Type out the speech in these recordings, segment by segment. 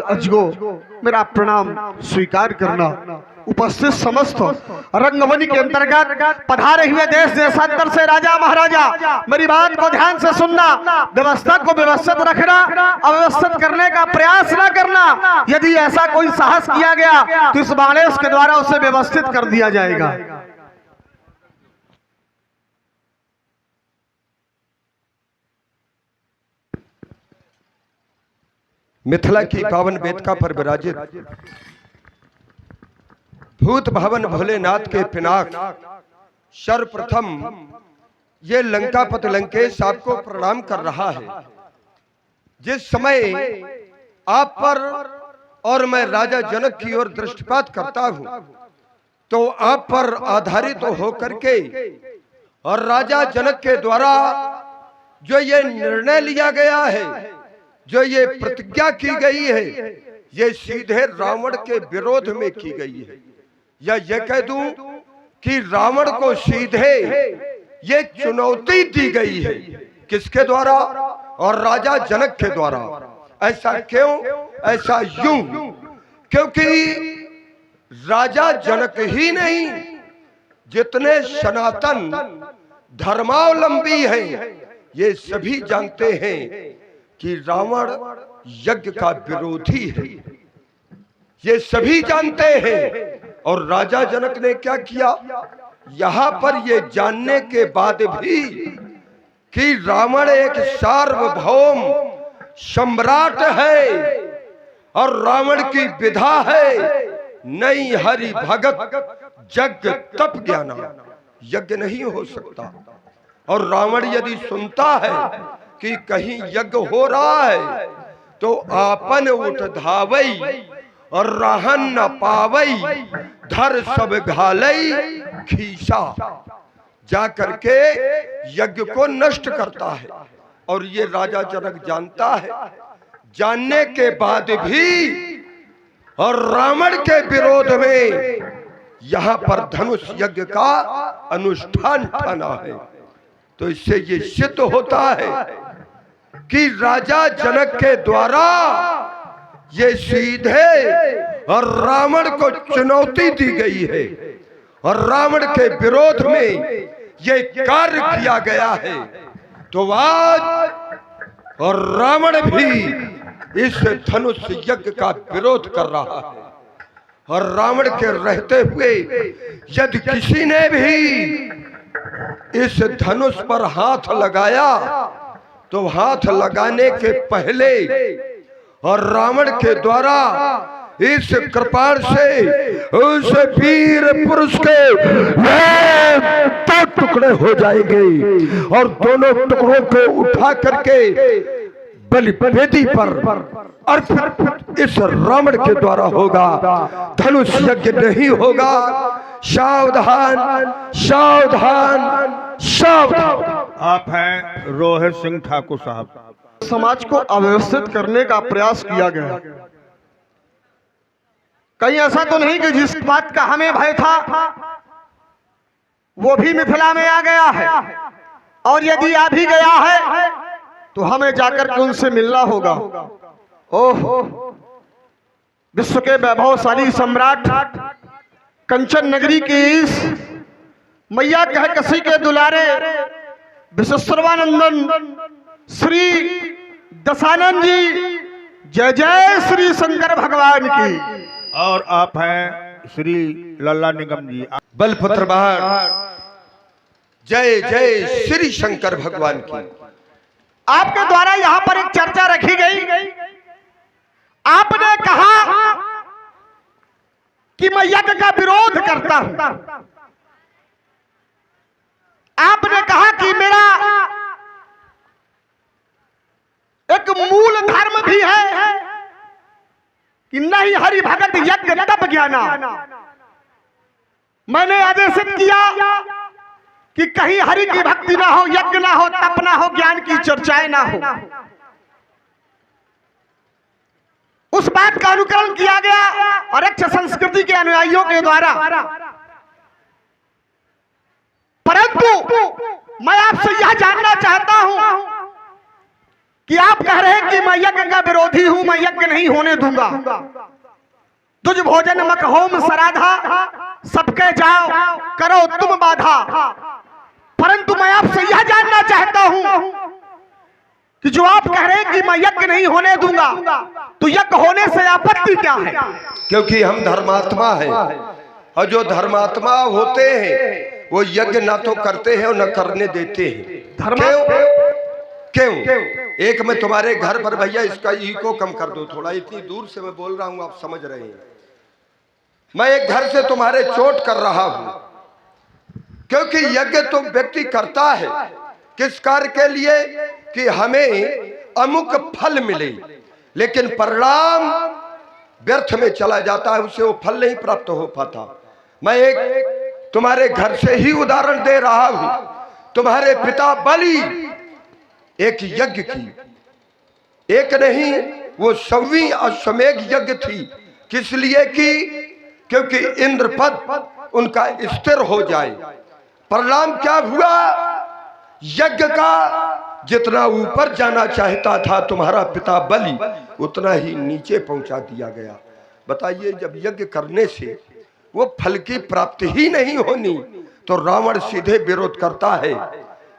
अजगो मेरा प्रणाम स्वीकार करना। उपस्थित समस्त रंगमंच के अंतर्गत पधारे हुए देश देशांतर से राजा महाराजा, मेरी बात को ध्यान से सुनना। व्यवस्था को व्यवस्थित रखना, अव्यवस्थित करने का प्रयास न करना। यदि ऐसा कोई साहस किया गया तो इस बाणेश के द्वारा उसे व्यवस्थित कर दिया जाएगा। मिथिला की पावन वेदिका पर विराजित भूत भवन भोलेनाथ के पिनाक सर्वप्रथम ये लंकापति लंकेश आपको प्रणाम कर रहा है। जिस समय आप पर और मैं राजा जनक की ओर दृष्टिपात करता हूं तो आप पर आधारित होकर के और राजा जनक के द्वारा जो ये निर्णय लिया गया है, जो ये प्रतिज्ञा की गई है, ये सीधे रावण के विरोध में की गई है। या ये कह दूं कि रावण को सीधे ये चुनौती दी गई है। किसके द्वारा? और राजा जनक के द्वारा। ऐसा क्यों? ऐसा यूं क्योंकि राजा जनक ही नहीं, जितने सनातन धर्मावलंबी हैं ये सभी जानते हैं कि रावण यज्ञ का विरोधी है। ये सभी जानते हैं। और राजा जनक ने क्या किया? यहां पर ये जानने के बाद भी कि रावण एक सार्वभौम सम्राट है और रावण की विधा है नहीं हरि भगत जग तप ज्ञाना, यज्ञ नहीं हो सकता। और रावण यदि सुनता है कि कहीं यज्ञ हो रहा है तो आपन उठ धावई और रहन न पावई, धर सब घालई खीसा, जा करके यज्ञ को नष्ट करता है। और ये राजा जनक जानता है। जानने के बाद भी और रावण के विरोध में यहां पर धनुष यज्ञ का अनुष्ठान ठाना है। तो इससे ये सिद्ध होता है कि राजा जनक के द्वारा ये सीधे और रावण को चुनौती दी गई है और रावण के विरोध में ये कार्य किया गया है। तो आज और रावण भी इस धनुष यज्ञ का विरोध कर रहा है। और रावण के रहते हुए यदि किसी ने भी इस धनुष पर हाथ लगाया तो हाथ लगाने के पहले और रावण के द्वारा इस कृपाण से उस वीर पुरुष के दो टुकड़े हो जाएंगे और दोनों टुकड़ों को उठा करके बलिवेदी पर अर्पित इस रावण के द्वारा होगा। धनुष यज्ञ नहीं होगा। सावधान सावधान सावधान। आप हैं रोहित सिंह ठाकुर साहब। समाज को अव्यवस्थित करने का प्रयास किया गया। कहीं ऐसा तो नहीं कि जिस बात का हमें भय था वो भी मिथिला में आ गया है, और यदि आ भी गया है तो हमें जाकर के उनसे मिलना होगा। ओह, विश्व के वैभवशाली सम्राट कंचन नगरी की इस मैया कह कसी के दुलारे विश्वसर्वानंदन श्री दशानंद जी, जय जय श्री शंकर भगवान की। और आप हैं श्री लल्ला निगम जी। बलपुत्र बाहर, जय जय श्री शंकर भगवान की। आपके द्वारा यहां पर एक चर्चा रखी गई। आपने कहा कि मैं यज्ञ का विरोध करता हूं। आपने कहा कि मेरा एक मूल धर्म भी है कि नहीं हरि भगत यज्ञ तप ज्ञाना। मैंने आदेशित किया कि कहीं हरि की भक्ति ना हो, यज्ञ ना हो, तप ना हो, ज्ञान की चर्चाएं ना हो। उस बात का अनुकरण किया गया और एक संस्कृति के अनुयायियों के द्वारा। परंतु मैं आपसे यह जानना चाहता हूं कि आप कह रहे हैं कि मैं यज्ञ का विरोधी हूं, मैं यज्ञ नहीं होने दूंगा। तुझ भोजन मक होम सराधा, सबके जाओ करो तुम बाधा। परंतु मैं आपसे यह जानना चाहता हूं कि जो आप कह रहे हैं कि मैं यज्ञ नहीं होने दूंगा, तो यज्ञ होने से आपत्ति क्या है? क्योंकि हम धर्मात्मा हैं, और जो धर्मात्मा होते हैं वो यज्ञ ना तो करते हैं और न करने देते हैं। क्यों? एक मैं तुम्हारे घर पर, भैया इसका इको कम कर दो थोड़ा, इतनी दूर से मैं बोल रहा हूं, आप समझ रहे हैं। मैं एक घर से तुम्हारे चोट कर रहा हूं, क्योंकि यज्ञ तो व्यक्ति करता है किस कार्य के लिए? कि हमें अमुक फल मिले, लेकिन परिणाम व्यर्थ में चला जाता है, उसे वो फल नहीं प्राप्त हो पाता। मैं एक तुम्हारे घर से ही उदाहरण दे रहा हूं। तुम्हारे पिता बलि एक यज्ञ की, एक नहीं वो 100वीं अश्वमेध यज्ञ थी। किस लिए की? क्योंकि इंद्रपद उनका स्थिर हो जाए। परिणाम क्या हुआ? यज्ञ का जितना ऊपर जाना चाहता था तुम्हारा पिता बलि, उतना ही नीचे पहुंचा दिया गया। बताइए, जब यज्ञ करने से वो फल की प्राप्ति ही नहीं होनी, तो रावण सीधे विरोध करता है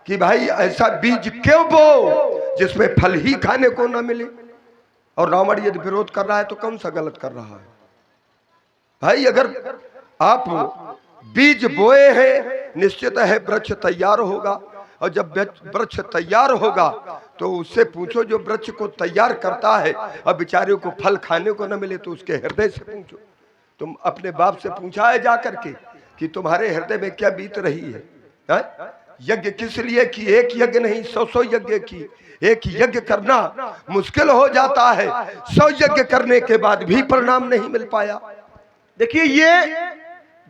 कि भाई ऐसा बीज क्यों बो जिसमें फल ही खाने को ना मिले। और रावण यदि विरोध कर रहा है तो कौन सा गलत कर रहा है? भाई अगर आप बीज बोए हैं, निश्चित है वृक्ष तैयार होगा, और जब वृक्ष तैयार होगा तो उससे पूछो जो वृक्ष को तैयार करता है और बेचारियों को फल खाने को न मिले, तो उसके हृदय से पूछो। तुम अपने बाप से पूछा है जाकर के कि तुम्हारे हृदय में क्या बीत रही है? यज्ञ किस लिए की? एक यज्ञ नहीं, 100 यज्ञ की। एक यज्ञ करना मुश्किल हो जाता है, 100 यज्ञ करने के बाद भी परिणाम नहीं मिल पाया। देखिए, ये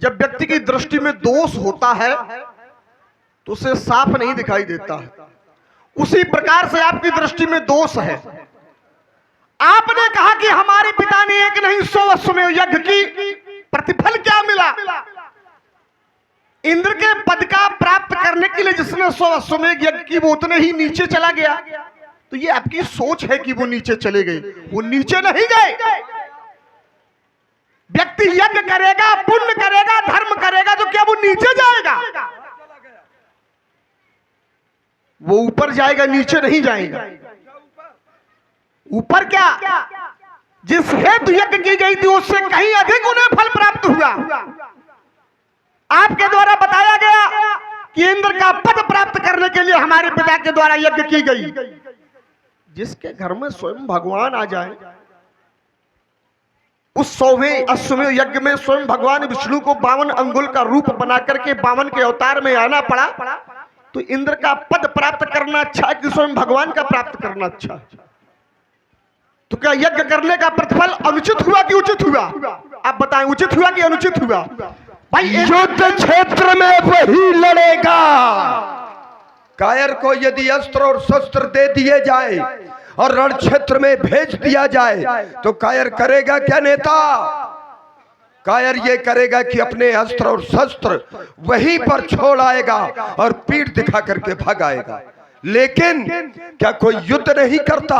जब व्यक्ति की दृष्टि में दोष होता है तो उसे साफ नहीं दिखाई देता है। उसी प्रकार से आपकी दृष्टि में दोष है। आपने कहा कि हमारे पिता ने एक नहीं 100 अश्वमेध यज्ञ की, प्रतिफल क्या मिला? इंद्र के पद का प्राप्त करने के लिए जिसने 100 अश्वमेध यज्ञ की, वो उतने ही नीचे चला गया। तो ये आपकी सोच है कि वो नीचे चले गए। वो नीचे नहीं गए। व्यक्ति यज्ञ करेगा, पुण्य करेगा, धर्म करेगा, तो क्या वो नीचे जाएगा? वो ऊपर जाएगा, नीचे नहीं जाएगा। ऊपर क्या? जिस हेतु यज्ञ की गई थी उससे कहीं अधिक उन्हें फल प्राप्त हुआ। आपके द्वारा बताया गया कि इंद्र का पद प्राप्त करने के लिए हमारे पिता के द्वारा यज्ञ की गई। जिसके घर में स्वयं भगवान आ जाए, उस 100वें अश्वमेध यज्ञ में स्वयं भगवान विष्णु को 52 अंगुल का रूप बना करके 52 के अवतार में आना पड़ा। तो इंद्र का पद प्राप्त करना अच्छा है कि स्वयं भगवान का प्राप्त करना अच्छा है? तो क्या यज्ञ करने का प्रतिफल अनुचित हुआ कि उचित हुआ? आप बताएं, उचित हुआ कि अनुचित हुआ? भाई युद्ध क्षेत्र में वही लड़ेगा। कायर को यदि अस्त्र और शस्त्र दे दिए जाए और रण क्षेत्र में भेज दिया जाए, तो कायर करेगा क्या नेता? कायर ये करेगा कि अपने अस्त्र और शस्त्र वहीं पर छोड़ आएगा और पीठ दिखा करके भाग आएगा। लेकिन क्या कोई युद्ध नहीं करता?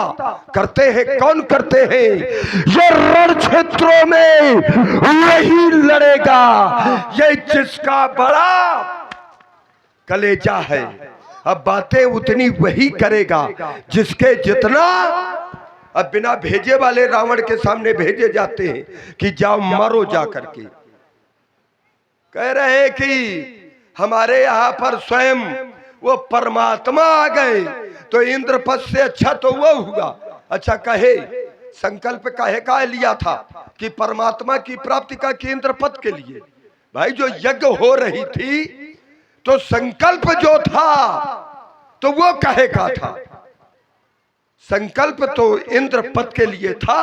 करते हैं। कौन करते हैं? ये रण क्षेत्रों में वही लड़ेगा, ये जिसका बड़ा कलेजा है। अब बातें उतनी वही करेगा जिसके जितना। अब बिना भेजे वाले रावण के सामने भेजे जाते हैं कि जाओ मरो जा करके। कह रहे हैं कि हमारे यहाँ पर स्वयं वो परमात्मा आ गए, तो इंद्र पद से अच्छा तो वो हुआ। अच्छा, कहे संकल्प कहे का लिया था कि परमात्मा की प्राप्ति का कि इंद्र पद के लिए? भाई जो यज्ञ हो रही थी तो संकल्प जो था तो वो कहे का था। संकल्प तो इंद्र पद के लिए था,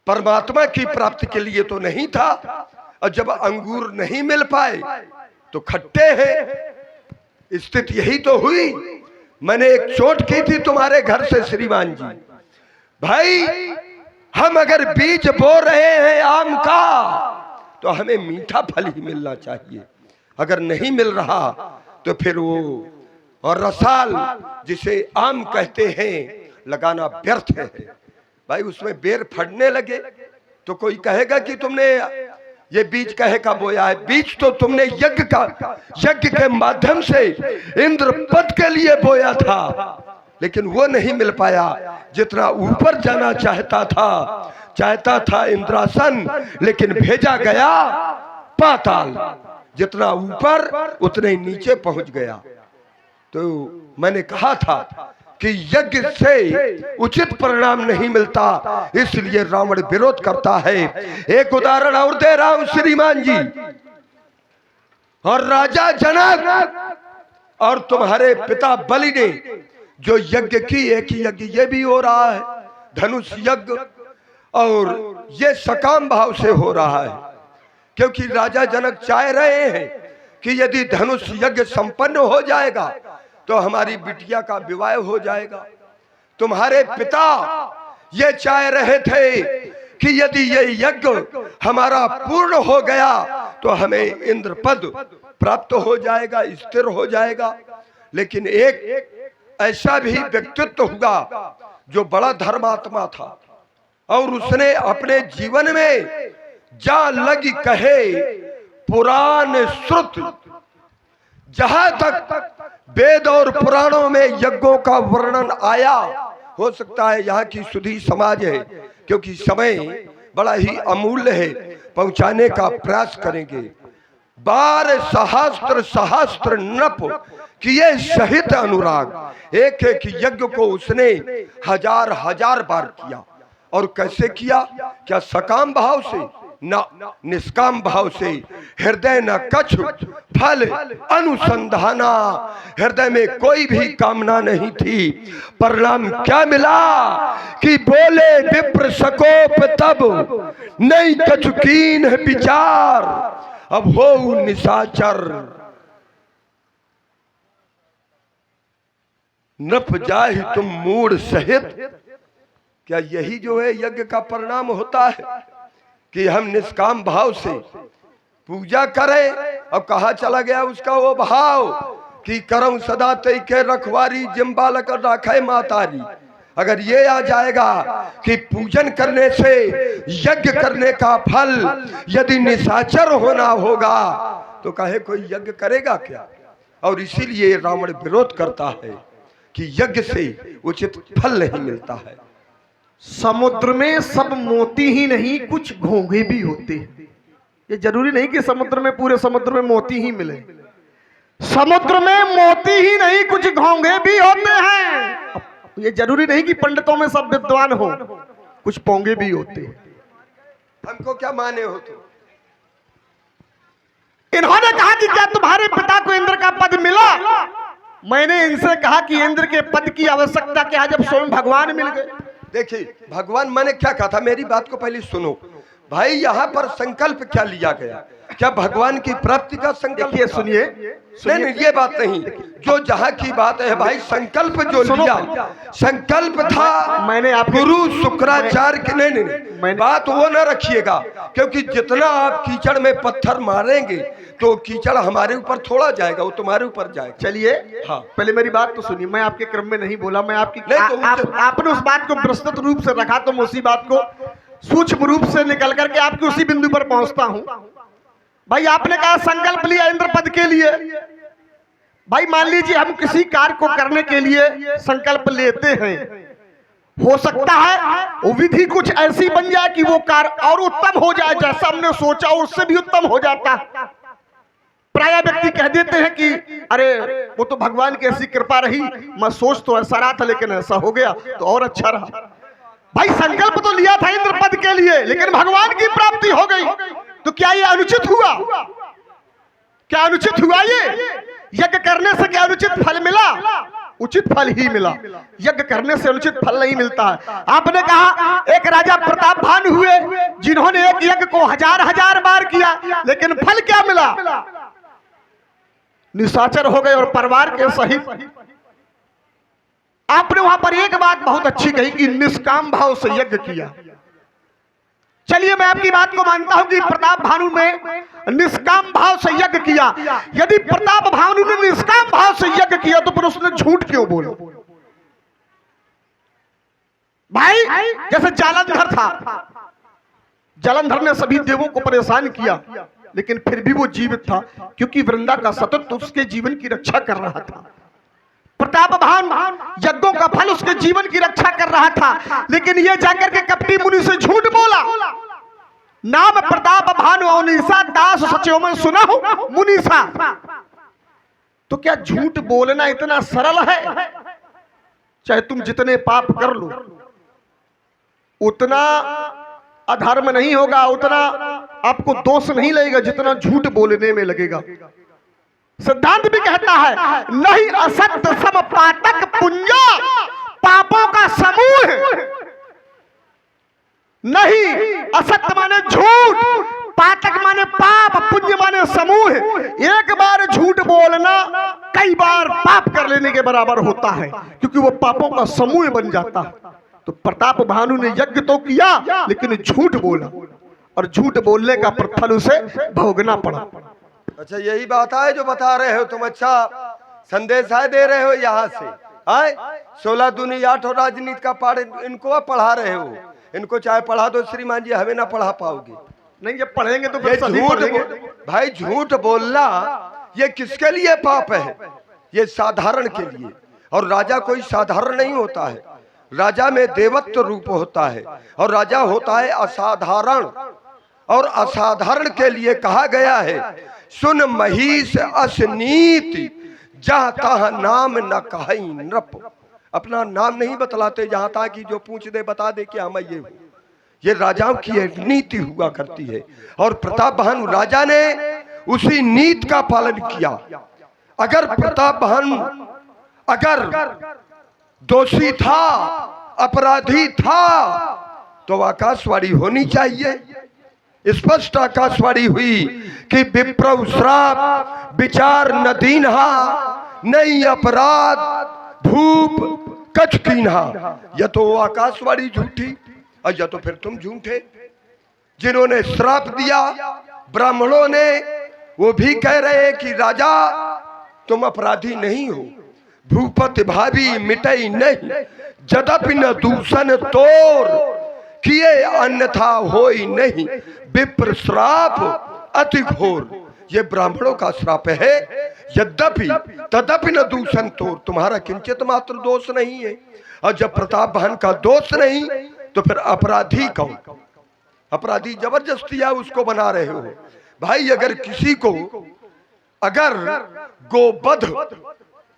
परमात्मा की प्राप्ति के लिए तो नहीं था। और जब अंगूर नहीं मिल पाए तो खट्टे हैं। स्थिति यही तो हुई। मैंने एक चोट की थी तुम्हारे घर से श्रीमान जी। भाई हम अगर बीज बो रहे हैं आम का, तो हमें मीठा फल ही मिलना चाहिए। अगर नहीं मिल रहा तो फिर वो और रसाल जिसे आम कहते हैं लगाना व्यर्थ है। भाई उसमें बेर फटने लगे तो कोई कहेगा कि तुमने ये बीज कहे का बोया है? बीज तो तुमने यज्ञ के माध्यम से इंद्र पद के लिए बोया था, लेकिन वो नहीं मिल पाया। जितना ऊपर जाना चाहता था इंद्रासन, लेकिन भेजा गया पाताल। जितना ऊपर उतने नीचे पहुंच गया। तो मैंने कहा था कि यज्ञ से उचित परिणाम नहीं मिलता, इसलिए रावण विरोध करता है। एक उदाहरण और दे रहा हूं श्रीमान जी। और राजा जनक और तुम्हारे पिता बलि ने जो यज्ञ की, एक ही यज्ञ ये भी हो रहा है, धनुष यज्ञ, और ये सकाम भाव से हो रहा है, क्योंकि राजा जनक चाह रहे हैं कि यदि धनुष यज्ञ संपन्न हो जाएगा तो हमारी बिटिया का विवाह हो जाएगा। तुम्हारे पिता ये चाह रहे थे कि यदि ये यज्ञ हमारा पूर्ण हो गया तो हमें इंद्र पद प्राप्त हो जाएगा, स्थिर हो जाएगा। लेकिन एक ऐसा भी व्यक्तित्व हुआ जो बड़ा धर्मात्मा था, और उसने अपने जीवन में जा लगी कहे पुराण श्रुत, जहां तक वेद और पुराणों में यज्ञों का वर्णन आया, हो सकता है यहाँ की सुधी समाज है, क्योंकि समय बड़ा ही अमूल्य है, पहुंचाने का प्रयास करेंगे। 12 सहस्त्र नप किए सहित अनुराग, एक एक यज्ञ को उसने हजार बार किया। और कैसे किया? क्या सकाम भाव से? न निष्काम भाव से। हृदय न कछु फल अनुसंधाना, हृदय में कोई भी कामना नहीं थी। परिणाम क्या मिला कि बोले विप्र सकोप तब नहीं कछु कीन विचार, अब हो निशाचर नप जाहि तुम मूड सहित। क्या यही जो है यज्ञ का परिणाम होता है कि हम निष्काम भाव से पूजा करें? और कहा चला गया उसका वो भाव कि करम सदा तई के रखवारी जिम बालक राखे मातारी। अगर ये आ जाएगा कि पूजन करने से, यज्ञ करने का फल यदि निशाचर होना होगा तो कहे कोई यज्ञ करेगा क्या? और इसीलिए रावण विरोध करता है कि यज्ञ से उचित फल नहीं मिलता है। समुद्र में सब मोती ही नहीं, कुछ घोंघे भी होते हैं। ये जरूरी नहीं कि समुद्र में, पूरे समुद्र में मोती ही मिले। समुद्र में मोती ही नहीं, कुछ घोंघे भी होते हैं। ये जरूरी नहीं कि पंडितों में सब विद्वान हो, कुछ पोंगे भी होते हैं। हमको क्या माने हो तुम? इन्होंने कहा कि क्या तुम्हारे पिता को इंद्र का पद मिला? मैंने इनसे कहा कि इंद्र के पद की आवश्यकता क्या, जब स्वयं भगवान मिल गए। देखिए भगवान, मैंने क्या कहा था, मेरी बात को पहले सुनो भाई। यहाँ पर संकल्प क्या लिया गया? क्या भगवान की प्राप्ति का संकल्प? सुनिए, नहीं, ये बात नहीं, जो जहाँ की बात है भाई। संकल्प जो लिया, संकल्प था मैंने आप गुरु शुक्राचार्य के। नहीं, बात वो न रखिएगा, क्योंकि जितना आप कीचड़ में पत्थर मारेंगे तो कीचड़ हमारे ऊपर थोड़ा जाएगा, वो तुम्हारे ऊपर जाएगा। चलिए, हाँ, पहले मेरी बात तो सुनिए। मैं आपके क्रम में नहीं बोला, मैं आपकी आपने उस बात को विस्तृत रूप से रखा, तो मैं उसी बात को सूक्ष्म रूप से निकल करके आपके उसी बिंदु पर पहुंचता हूं। भाई आपने कहा संकल्प लिया इंद्र पद के लिए। भाई मान लीजिए हम किसी कार्य को करने के लिए संकल्प लेते हैं, हो सकता है वो विधि कुछ ऐसी बन जाए कि वो कार्य और उत्तम हो जाए, जैसा हमने सोचा उससे भी उत्तम हो जाता। प्राय व्यक्ति कह देते हैं कि अरे वो तो भगवान की ऐसी कृपा रही, मैं सोच तो ऐसा रहा था लेकिन ऐसा हो गया तो और अच्छा रहा। भाई संकल्प तो लिया था इंद्र पद के लिए, लेकिन भगवान की प्राप्ति हो गई, तो क्या ये अनुचित हुआ? क्या अनुचित हुआ? ये यज्ञ करने से क्या अनुचित फल मिला? उचित फल ही मिला। यज्ञ करने से अनुचित फल नहीं मिलता है। आपने कहा एक राजा प्रताप भानु हुए, जिन्होंने एक यज्ञ को हजार बार किया, लेकिन फल क्या मिला? निशाचर हो गए और परिवार के सहित। आपने वहां पर एक बात बहुत अच्छी कही कि निष्काम भाव से यज्ञ किया। चलिए मैं आपकी बात को मानता हूं कि प्रताप भानु ने निष्काम भाव से यज्ञ किया। यदि प्रताप भानु ने निष्काम भाव से यज्ञ किया तो फिर उसने झूठ क्यों बोला? भाई जैसे जालंधर था, जालंधर ने सभी देवों को परेशान किया, लेकिन फिर भी वो जीवित था, क्योंकि वृंदा का सतत उसके जीवन की रक्षा कर रहा था। प्रतापभान यज्ञों का फल उसके जीवन की रक्षा कर रहा था, लेकिन ये जाकर के कपटी मुनि से झूठ बोला। नाम प्रतापभान औनीसा दास सचोमन सुना हो मुनीसा। तो क्या झूठ बोलना इतना सरल है? चाहे तुम जितने पाप कर लो, उतना अधर्म नहीं होगा, उतना आपको दोष नहीं लगेगा जितना झूठ बोलने में लगेगा। सिद्धांत भी कहता है, नहीं असत्य सम पातक पुंजा, पापों का समूह। नहीं असत्य माने झूठ, पातक माने पाप, पुण्य माने समूह। एक बार झूठ बोलना कई बार पाप कर लेने के बराबर होता है, क्योंकि वो पापों का समूह बन जाता है। तो प्रताप भानु ने यज्ञ तो किया, लेकिन झूठ बोला, और झूठ बोलने का प्रतिफल उसे भोगना पड़ा। अच्छा, यही बात है जो बता रहे हो तुम। अच्छा संदेश है दे रहे हो यहाँ से। आए 16 दूनी 8 और राजनीति का पाठ इनको पढ़ा रहे हो। इनको चाहे पढ़ा दो श्रीमान जी, हमें ना पढ़ा पाओगे। नहीं, जब पढ़ेंगे तो ये झूठ भाई, झूठ बोलना ये किसके लिए पाप है? ये साधारण के लिए। और राजा कोई साधारण नहीं होता है, राजा में देवत्व रूप होता है, और राजा होता है असाधारण। और असाधारण के लिए कहा गया है, सुन महिष असनीति जहाँ तहाँ नाम न कहीं नृप। अपना नाम नहीं बतलाते, जहाँ तहाँ की जो पूछ दे बता दे कि मैं ये हूँ। ये राजाओं की एक नीति हुआ करती है, और प्रताप भानु राजा ने उसी नीति का पालन किया। अगर प्रताप भानु अगर दोषी था, अपराधी था, तो आकाशवाणी होनी चाहिए। स्पष्ट आकाशवाणी हुई कि विप्र श्राप विचार न दीन्हा, नहीं अपराध धूप कछ कीन्हा। या तो आकाशवाणी झूठी, और या तो फिर तुम झूठे। जिन्होंने श्राप दिया ब्राह्मणों ने, वो भी कह रहे कि राजा तुम अपराधी नहीं हो, भूपति भावी मिटई नहीं, जदपि न दूषण तोर किए अन्यथा होई नहीं, विप्र श्राप अति घोर। ये ब्राह्मणों का श्राप है। यद्यपि तदपि न दूषण तोर, तुम्हारा किंचित मात्र दोष नहीं है। और जब प्रताप भान का दोष नहीं, तो फिर अपराधी कौन? अपराधी जबरदस्ती है उसको बना रहे हो। भाई अगर किसी को अगर गोवध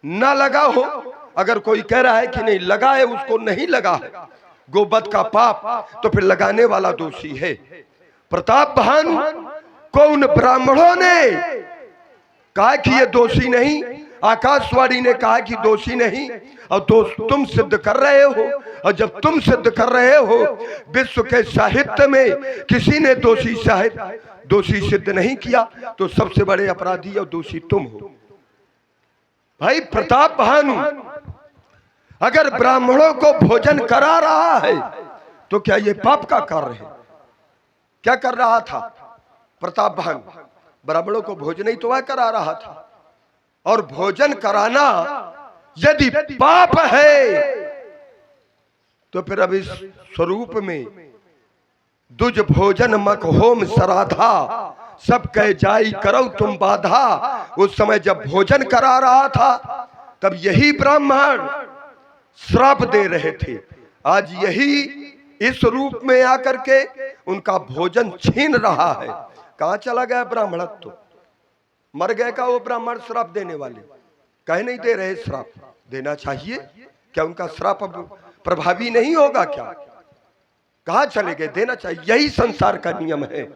न लगा हो, अगर कोई कह रहा है कि नहीं लगा है, उसको नहीं लगा है गोवध का पाप, तो फिर लगाने वाला दोषी है। प्रताप भानु को उन ब्राह्मणों ने कहा कि ये दोषी नहीं, आकाशवाणी ने कहा कि दोषी नहीं, और दोष तुम सिद्ध कर रहे हो। और जब तुम सिद्ध कर रहे हो, विश्व के साहित्य में किसी ने दोषी सिद्ध नहीं किया, तो सबसे बड़े अपराधी और दोषी तुम हो। भाई प्रताप भानु अगर ब्राह्मणों को भोजन करा रहा है, तो क्या ये पाप का कार्य है? क्या कर रहा था प्रताप भानु? ब्राह्मणों को भोजन ही तो वह करा रहा था। और भोजन कराना यदि पाप है, तो फिर अब इस स्वरूप में दुज भोजन मक होम सराधा, सब कह जाई करो तुम बाधा। उस समय जब भोजन करा रहा था, तब यही ब्राह्मण श्राप दे रहे थे। आज यही इस रूप में आकर के उनका भोजन छीन रहा है। कहां चला गया ब्राह्मणत्व? मर गए का वो ब्राह्मण श्राप देने वाले? कह नहीं दे रहे श्राप देना चाहिए? क्या उनका श्राप प्रभावी नहीं होगा? क्या कहां चले गए? देना चाहिए। यही संसार का नियम है।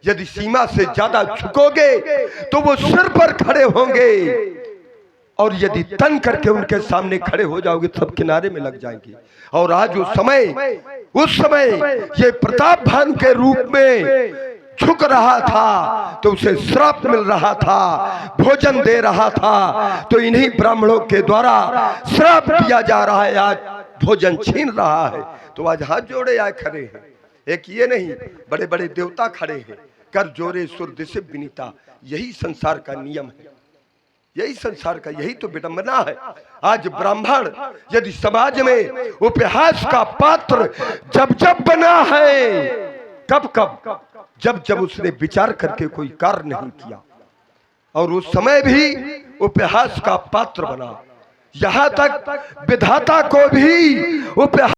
यदि सीमा से ज्यादा झुकोगे तो वो सिर पर खड़े होंगे, और यदि तन करके उनके सामने खड़े हो जाओगे सब किनारे में लग जाएंगे। और आज उस समय ये प्रताप भानु के रूप में झुक रहा था, तो उसे श्राप मिल रहा था, भोजन दे रहा था। तो इन्हीं ब्राह्मणों के द्वारा श्राप दिया जा रहा है, आज भोजन छीन रहा है। तो आज हाथ जोड़े आए खड़े हैं। एक ये नहीं, बड़े बड़े देवता खड़े हैं। कर जोरे सुर दिशे विनीता। यही संसार का नियम है। यही संसार का, यही तो विडंबना है। आज ब्राह्मण यदि समाज में उपहास का पात्र जब जब बना है, कब कब, जब जब उसने विचार करके कोई कार्य नहीं किया, और उस समय भी उपहास का पात्र बना। यहां तक विधाता को भी उपहास